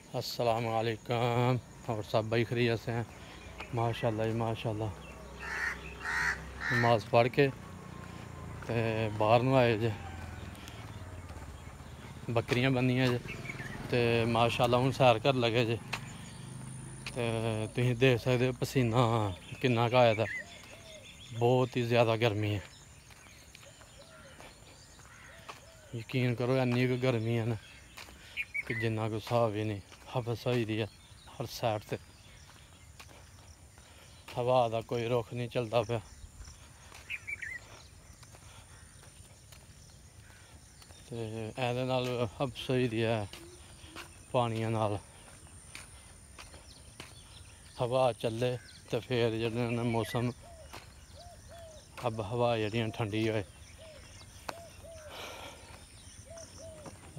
अस्सलाम वालेकुम। और सब भाई खैरियत से हैं? माशाल्लाह जी माशाल्लाह। नमाज पढ़ के ते बाहर नूं आए जे, बकरियां बंदियां जे ते माशाल्लाह हुण सैर कर लगे जे। ते तुसीं देख सकदे हो पसीना किन्ना क आए दा, बहुत ही ज़्यादा गर्मी है। यकीन करो इन्नी क गर्मी है ना कि जिन्ना कोई हिसाब ही नहीं। हबस होई दी है हर साइड ते, हवा दा कोई रुख नहीं चलदा पिया। ते एह्दे नाल हबस होई दी है पानिया नाल। हवा चले तो फिर जेह्ड़े मौसम अब हवा जेह्ड़ियां ठंडी होए।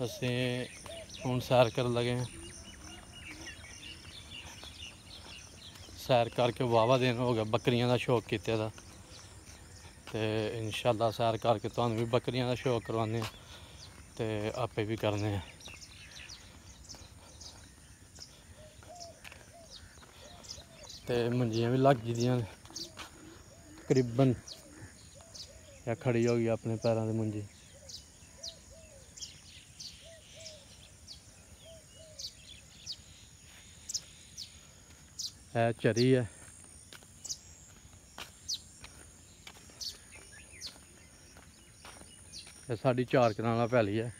असें हूँ सैर कर लगे हैं। सैर करके वाहवा दिन हो गया बकरियां का शौक कीते दा, ते इंशाल्लाह सैर करके तुहानूं भी बकरियां का शौक करवाने ते आपे भी करने हैं। ते मंजियां भी लग दियां तकरीबन, या खड़ी हो गई अपने पैरों की मंजी। है चरी है, साढ़ी 4 कनालां पैली है,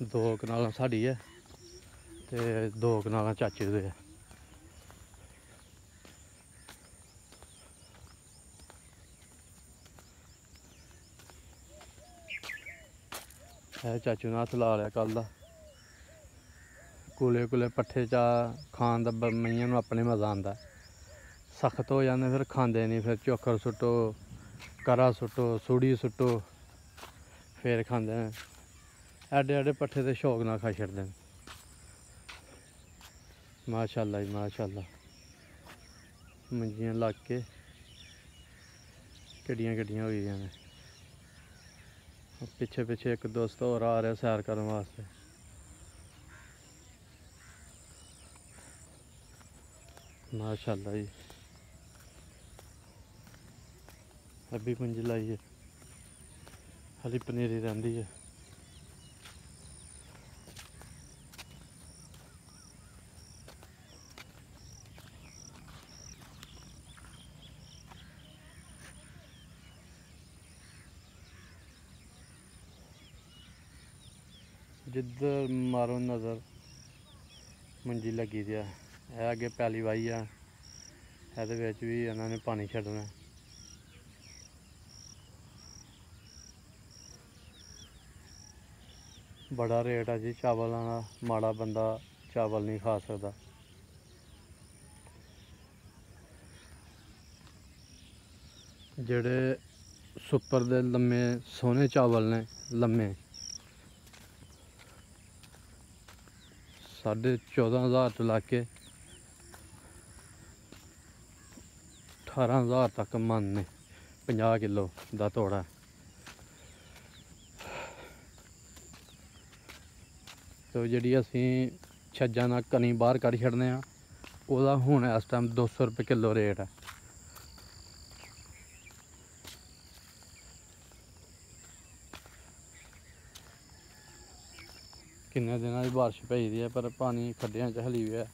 2 कनालां साढ़ी है ते 2 कनालां चाचे दे है। चाचू ने हत्थ ला लिया कल दा। कुले कुले पट्ठे चा खान दा मेहियां नूं अपने मज़ा आंदा। सख्त हो जाते फिर खांदे नहीं, फिर चोकर सुट्टो, करा सुट्टो, सूड़ी सुट्टो, फिर खांदे न। एडे एडे पट्ठे ते शौक नाल खाई छड़दे न। माशाल्लाह जी माशाल्लाह। मंजियां लग के किड्डियां किड्डियां होई दियां ने। पिच्छे पिच्छे एक दोस्त होर आ रहा सैर करने वास्ते। माशाल्लाह जी, अभी मंजी लाई है, हरी पनीरी रहिंदी है। जिधर मारो नज़र मंजी लगी दी है। अगे पैली वाही है, एहदे विच भी इन्होंने पानी छड्डना। बड़ा रेट है जी चावलों का, माड़ा बंदा चावल नहीं खा सकता। जेह्ड़े सुपर दे लम्मे सोहने चावल ने लम्मे 14,500 तो लैके 18,000 तक मन ने 50 किलो का तोड़ा। तो जी असी छज्जा ना कनी बाहर कढ़ छड़ने, ओह्दा हुण इस टाइम 200 रुपये किलो रेट है। किन्ने दिनों की बारिश पई दी है पर पानी खड्डियां च हली है।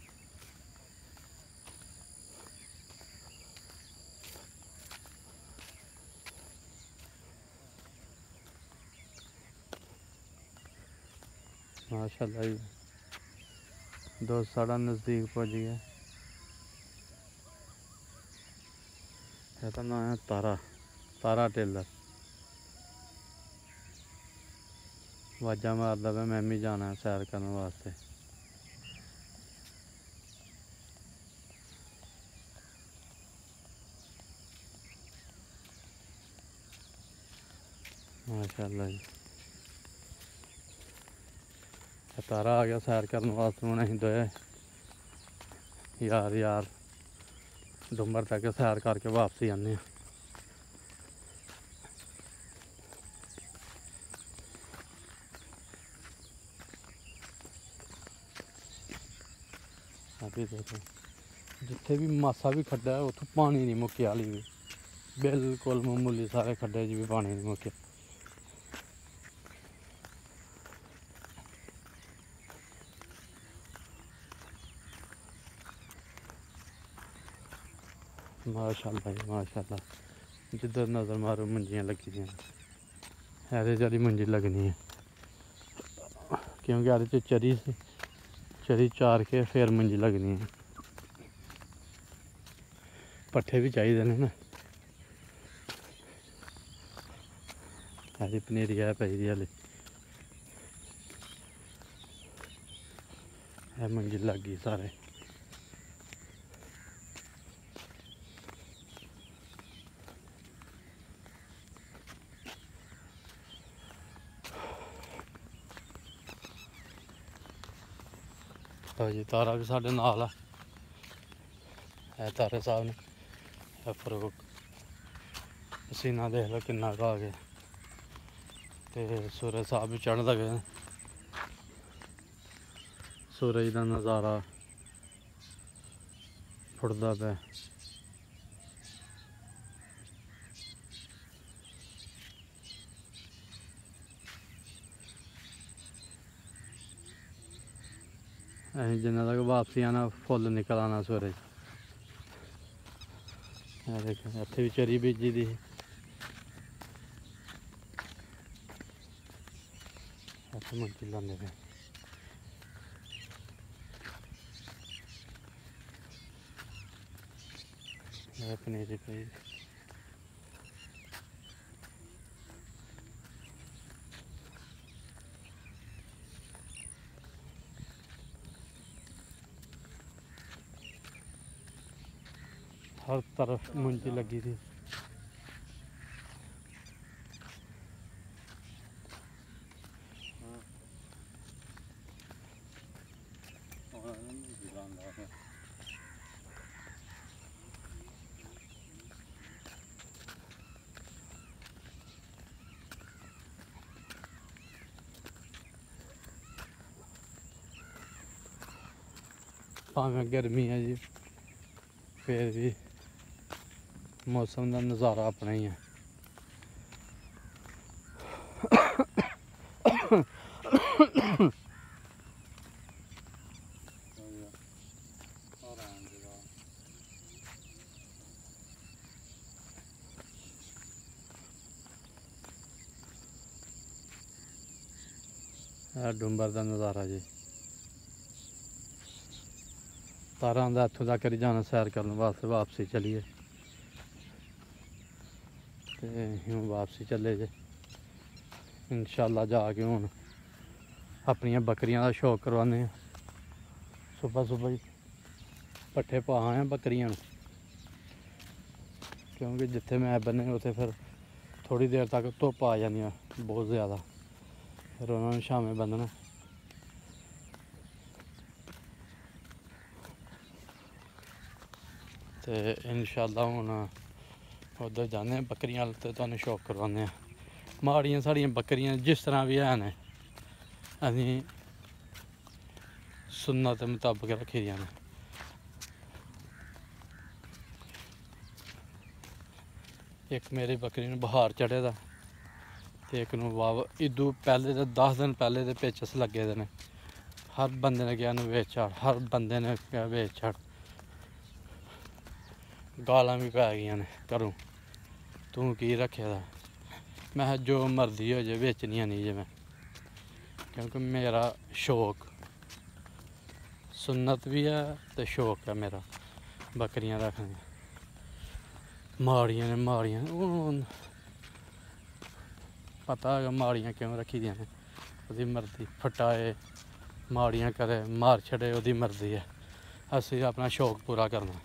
माशाल्लाह जी, दोस्त साढ़ा नज़दीक पहुँच गया। इसका नाम है तारा, तारा टेलर। वाजा मारदा पे मैं भी जाना है सैर करने वास्ते। माशाल्लाह जी, तारा आ गया सैर करने वास्ते। हूँ अं दोए यार डुंबर तक सैर करके वापसी आने। अभी देखो जिथे भी मासा भी खड्डा है उत्थों पानी नहीं मुक्या हाली भी, बिल्कुल मामूली सारे खड्डे च भी पानी नहीं मुक्या। माशाअल्लाह जी माशाअल्लाह, जिधर नज़र मारो मंजियाँ लगी दी, एहदे च हाली मंजी लगनी है क्योंकि एहदे च चरी चार के फिर मंजी लगनी है। पट्ठे भी चाहिए ने ना, एहदी पनीरी है पई दी हाले, है मंजी लग गई सारे। तो जी तारा भी साढ़े नाल है तारे साहब ने, है फरूक। पसीना देख लो किन्ना आ गया, तो सूरज साहब भी चढ़ लगे, सूरज का नज़ारा फुटदा पे। अं जिन्ना तक वापसी आना फुल निकल आना सूरज। देखो इत्थे भी चरी बीजी दी, इत्थे मंजी लाने पे पनीरी पे। हर तरफ मुंजी लगी थी। भावें गर्मी है जी, फिर भी मौसम का नज़ारा अपना ही है। डूंबर का नज़ारा जी, तारा आंदा इत्थों तक जाना सैर करने वास्ते, वापसी चलिए तो यूँ वापसी चले जे इंशाल्लाह। जाके हूँ अपनियां बकरियां का शौक करवाने, सुबह सुबह ही पट्ठे पा आए बकरियां, क्योंकि जिथे मैं बने उत्थे फिर थोड़ी देर तक धुप्प आ जानी बहुत ज़्यादा, फिर उन्होंने शामें बंधना। तो इंशाल्लाह हूँ उधर जाने बकरियां तो तुहानू शौक करवाने। माड़ियां साड़ियां बकरियां जिस तरह भी है ने, असीं सुन्नत मुताबक रखी दियां ने। एक मेरी बकरी नूं बुखार चढ़े दा, ते एक नूं इदू पहले तो 10 दिन पहले तो पेचस लगे दे ने। हर बंदे ने कहा वेच छड़, हर बंदे ने कहा वेच छड़, गालां भी पै गई ने घरों, तू की रखे दा। मैं जो मर्जी हो जाए बेचनियां नहीं जे मैं, क्योंकि मेरा शौक सुन्नत भी है तो शौक है मेरा बकरियां रखने। माड़ियां ने माड़ियां हून पता है माड़ियां क्यों रखी दियां ने, ओह्दी मर्जी, फटाए माड़ियां करे मार छड़े ओह्दी मर्जी है, असीं अपना शौक पूरा करना।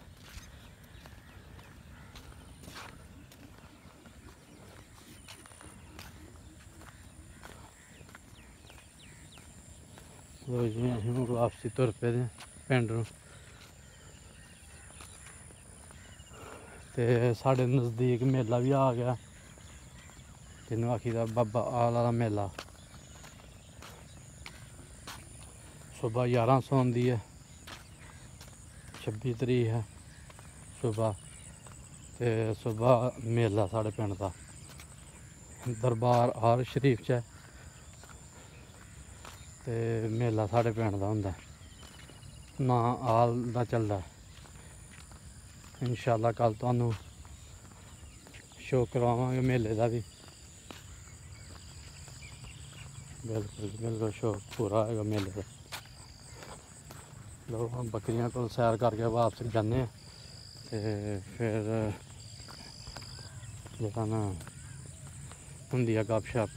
लो जी असीं वापसी तुर पे दे पिंड नूं, ते साढ़े नज़दीक मेला भी आ गया, जिन्हों आखी दा बाबा आला दा मेला। सुबह 1100 होंदी है 26 तरीक है सुबह, ते सुबह मेला साढ़े पिंड दा दरबार आर शरीफ च है, ते मेला साढ़े पिंड दा होंदा ना आल दा चलदा। इंशाअल्लाह कल तुहानू शो करवावांगे मेले दा भी, बिल्कुल बिल्कुल शो पूरा होएगा मेले का। लो हम बकरियां को सैर करके वापस जाने, ते फिर जेह्ड़ा ना होंदी है गपशप